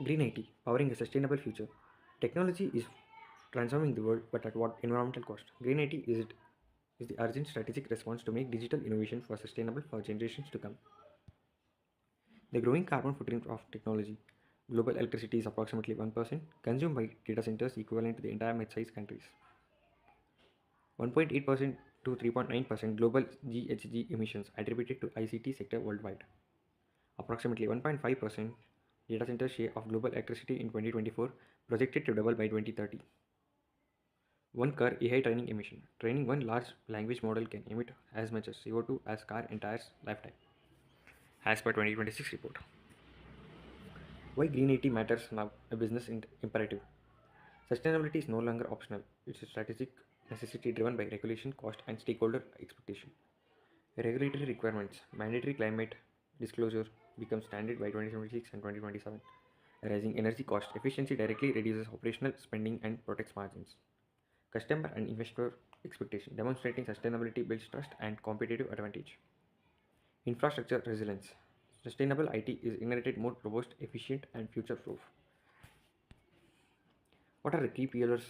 Green IT, powering a sustainable future. Technology is transforming the world, but at what environmental cost? Green IT is the urgent strategic response to make digital innovation for sustainable for generations to come. The growing carbon footprint of technology. Global electricity is approximately 1% consumed by data centers equivalent to the entire mid-sized countries. 1.8% to 3.9% global GHG emissions attributed to ICT sector worldwide. Approximately 1.5% data center share of global electricity in 2024 projected to double by 2030. One car AI training emission. Training one large language model can emit as much as CO2 as car entire lifetime, as per 2026 report. Why green IT matters now, a business imperative. Sustainability is no longer optional. It's a strategic necessity driven by regulation, cost, and stakeholder expectation. Regulatory requirements. Mandatory climate disclosure becomes standard by 2026 and 2027. Rising energy cost efficiency directly reduces operational spending and protects margins. Customer and investor expectation. Demonstrating sustainability builds trust and competitive advantage. Infrastructure resilience. Sustainable IT is inherited more robust, efficient, and future-proof. What are the key pillars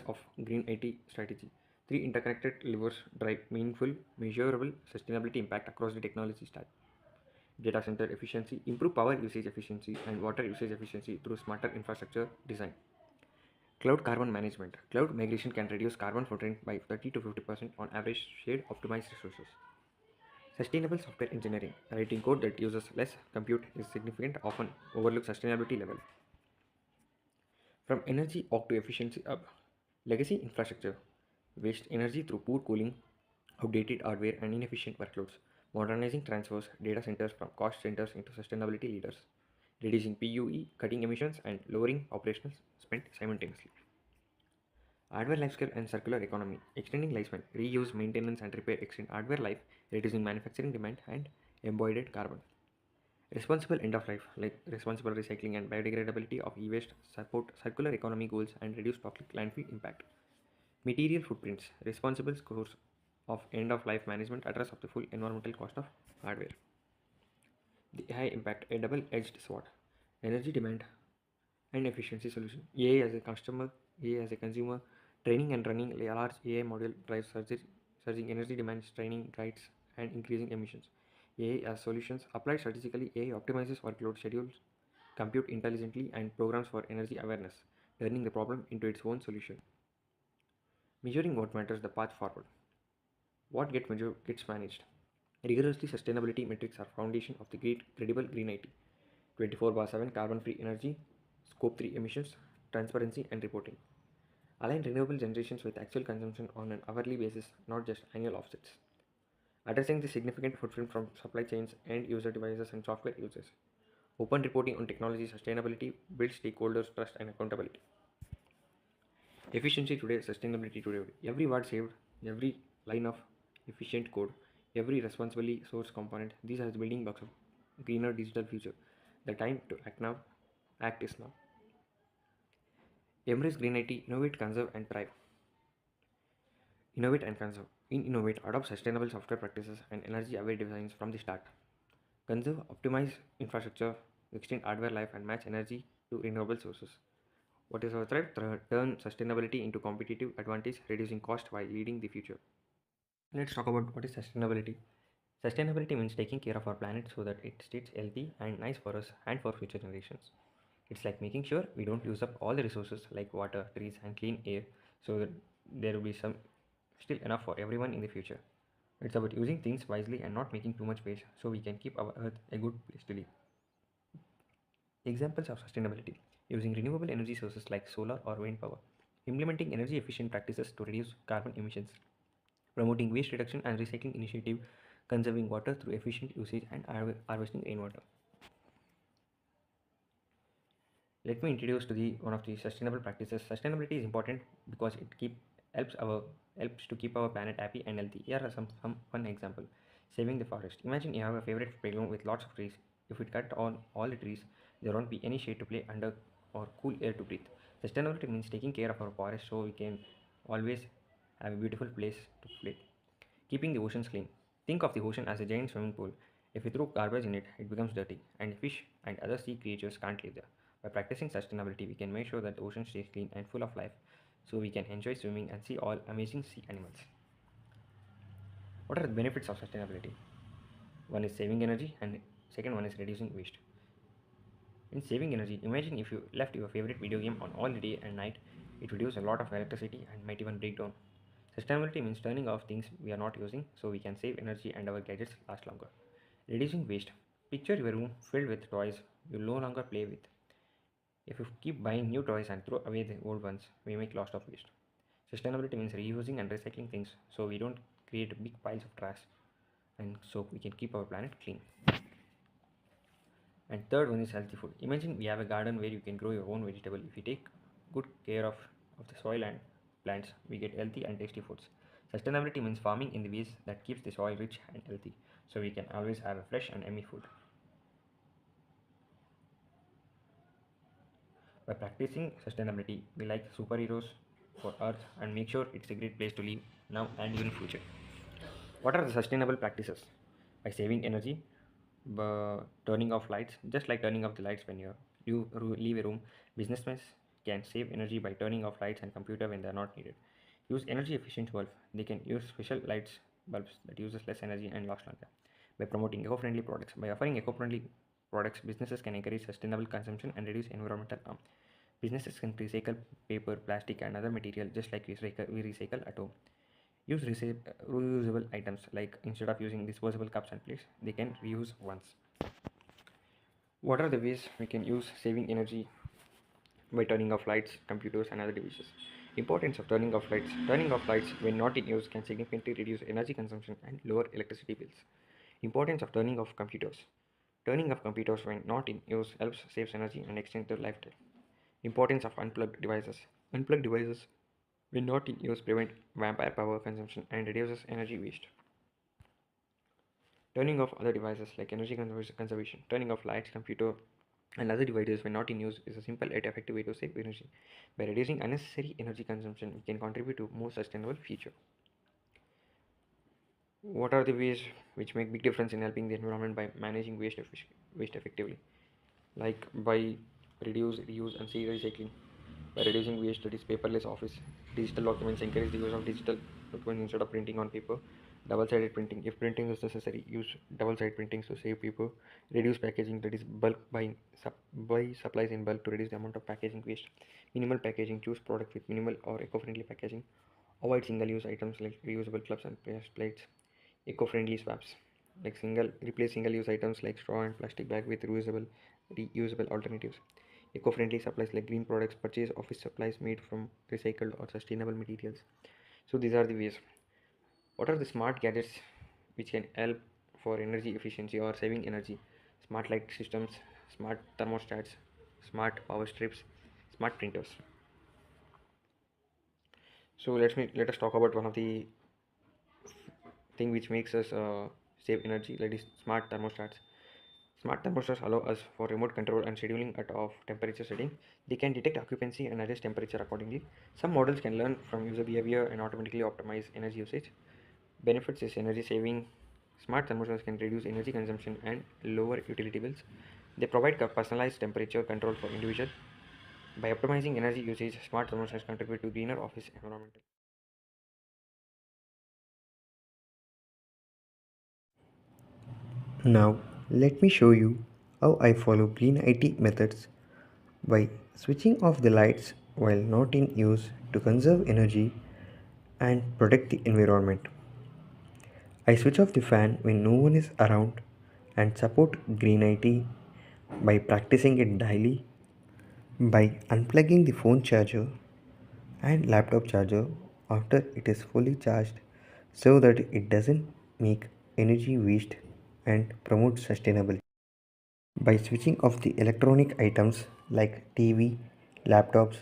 of green IT strategy? Three interconnected levers drive meaningful, measurable sustainability impact across the technology stack. Data center efficiency, improve power usage efficiency and water usage efficiency through smarter infrastructure design. Cloud carbon management. Cloud migration can reduce carbon footprint by 30 to 50% on average shared optimized resources. Sustainable software engineering. Writing code that uses less compute is significant, often overlooked sustainability level. From energy up to efficiency up. Legacy infrastructure. Waste energy through poor cooling, outdated hardware, and inefficient workloads. Modernizing transfers data centers from cost centers into sustainability leaders. Reducing PUE, cutting emissions, and lowering operational spend simultaneously. Hardware lifescale and circular economy. Extending lifespan, reuse, maintenance, and repair extend hardware life, reducing manufacturing demand and embodied carbon. Responsible end of life, like responsible recycling and biodegradability of e-waste, support circular economy goals and reduce toxic landfill impact. Material footprints, responsible scores of end of life management address of the full environmental cost of hardware. The high impact, a double edged sword. Energy demand and efficiency solution. AI as a customer, AI as a consumer, training and running a large AI model drives surging energy demands, training guides, and increasing emissions. AI as solutions applied strategically, AI optimizes workload schedules, compute intelligently, and programs for energy awareness, turning the problem into its own solution. Measuring what matters, the path forward. What gets measured gets managed. Rigorously sustainability metrics are foundation of the great credible green IT. 24/7 carbon-free energy, scope 3 emissions, transparency and reporting. Align renewable generations with actual consumption on an hourly basis, not just annual offsets. Addressing the significant footprint from supply chains, end user devices, and software users. Open reporting on technology sustainability builds stakeholders' trust and accountability. Efficiency today, sustainability today. Every word saved, every line of efficient code, every responsibly sourced component, these are the building blocks of greener digital future. The time to act now, act is now. Embrace green IT, innovate, conserve, and thrive. Innovate and conserve. In innovate, adopt sustainable software practices and energy-aware designs from the start. Conserve, optimize infrastructure, extend hardware life, and match energy to renewable sources. What is our threat? Turn sustainability into competitive advantage, reducing cost while leading the future. Let's talk about what is sustainability. Sustainability means taking care of our planet so that it stays healthy and nice for us and for future generations. It's like making sure we don't use up all the resources like water, trees, and clean air so that there will be some still enough for everyone in the future. It's about using things wisely and not making too much waste so we can keep our earth a good place to live. Examples of sustainability: using renewable energy sources like solar or wind power, implementing energy efficient practices to reduce carbon emissions, promoting waste reduction and recycling initiative, conserving water through efficient usage and harvesting rainwater. Let me introduce to the one of the sustainable practices. Sustainability is important because it helps to keep our planet happy and healthy. Here are some fun example. Saving the forest. Imagine you have a favorite playground with lots of trees. If we cut all the trees, there won't be any shade to play under or cool air to breathe. Sustainability means taking care of our forest so we can always have a beautiful place to play. Keeping the oceans clean. Think of the ocean as a giant swimming pool. If you throw garbage in it, it becomes dirty, and fish and other sea creatures can't live there. By practicing sustainability, we can make sure that the ocean stays clean and full of life so we can enjoy swimming and see all amazing sea animals. What are the benefits of sustainability? One is saving energy and second one is reducing waste. In saving energy, imagine if you left your favorite video game on all day and night, it would use a lot of electricity and might even break down. Sustainability means turning off things we are not using so we can save energy and our gadgets last longer. Reducing waste. Picture your room filled with toys you no longer play with. If you keep buying new toys and throw away the old ones, we make lots of waste. Sustainability means reusing and recycling things so we don't create big piles of trash and so we can keep our planet clean. And third one is healthy food. Imagine we have a garden where you can grow your own vegetable. If you take good care of the soil and plants, we get healthy and tasty foods. Sustainability means farming in the ways that keeps the soil rich and healthy, so we can always have a fresh and yummy food. By practicing sustainability, we like superheroes for Earth and make sure it's a great place to live now and even future. What are the sustainable practices? By saving energy, by turning off lights, just like turning off the lights when you leave a room, businessmen can save energy by turning off lights and computer when they are not needed. Use energy efficient bulb. They can use special lights bulbs that uses less energy and last longer. By promoting eco-friendly products. By offering eco-friendly products, businesses can encourage sustainable consumption and reduce environmental harm. Businesses can recycle paper, plastic, and other material just like we recycle at home. Use reusable items like instead of using disposable cups and plates, they can reuse once. What are the ways we can use saving energy by turning off lights, computers, and other devices? Importance of turning off lights. Turning off lights when not in use can significantly reduce energy consumption and lower electricity bills. Importance of turning off computers. Turning off computers when not in use helps saves energy and extends their lifetime. Importance of unplugged devices. Unplugged devices when not in use prevent vampire power consumption and reduces energy waste. Turning off other devices like energy conservation. Turning off lights, computer, and other devices when not in use is a simple yet effective way to save energy. By reducing unnecessary energy consumption, we can contribute to a more sustainable future. What are the ways which make big difference in helping the environment by managing waste effectively? Like by reduce, reuse, and recycling. By reducing waste, that is paperless office. Digital documents encourage the use of digital documents instead of printing on paper. Double-sided printing. If printing is necessary, use double-sided printing to save paper. Reduce packaging, that is bulk buying. Buy supplies in bulk to reduce the amount of packaging waste. Minimal packaging. Choose product with minimal or eco-friendly packaging. Avoid single-use items like reusable cups and plates. Eco-friendly swaps, like replace single-use items like straw and plastic bag with reusable alternatives. Eco-friendly supplies like green products. Purchase office supplies made from recycled or sustainable materials. So these are the ways. What are the smart gadgets which can help for energy efficiency or saving energy? Smart light systems, smart thermostats, smart power strips, smart printers. So let us talk about one of the thing which makes us save energy, that is smart thermostats. Smart thermostats allow us for remote control and scheduling at of temperature setting. They can detect occupancy and adjust temperature accordingly. Some models can learn from user behavior and automatically optimize energy usage. Benefits is energy saving. Smart thermostats can reduce energy consumption and lower utility bills. They provide personalized temperature control for individual. By optimizing energy usage, smart thermostats contribute to greener office environment. Now, let me show you how I follow green IT methods by switching off the lights while not in use to conserve energy and protect the environment. I switch off the fan when no one is around and support green IT by practicing it daily, by unplugging the phone charger and laptop charger after it is fully charged so that it doesn't make energy waste and promote sustainability. By switching off the electronic items like TV, laptops,